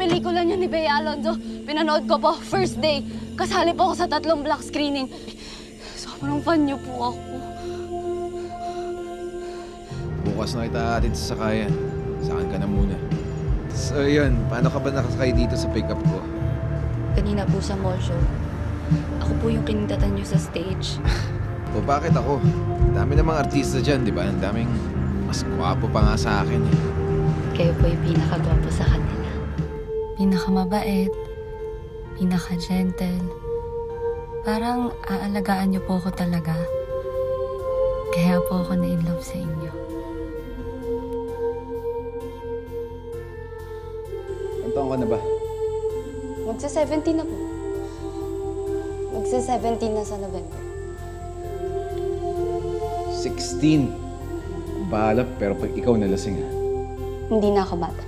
pelikula niyo ni Bea Alonzo. Pinanood ko po, first day. Kasali po ako sa 3 black screening. Sobrang fan niyo po ako. Bukas na kita atid sa sakayan. Saan ka na muna. So yun, paano ka ba nakasakay dito sa pick-up ko? Kanina po sa mall show. Ako po yung kinintatan niyo sa stage. O bakit ako? Dami namang artista dyan, di ba? Ang daming mas gwapo pa nga sa akin. Kayo po yung pinakagwapo sa kanila. Pinakamabait. Pinaka-gentle. Parang aalagaan niyo po ako talaga. Kaya po ako na-inlove sa inyo. Ang taong ka na ba? Magsa-17 na po. Magsa-17 na sa November. 16. Bahala, pero pag ikaw nalasing ha. Hindi na ako bata.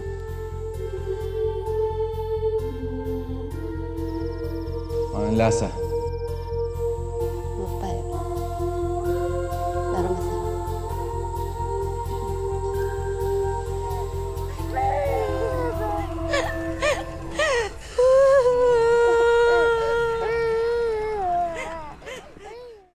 Ang lasa.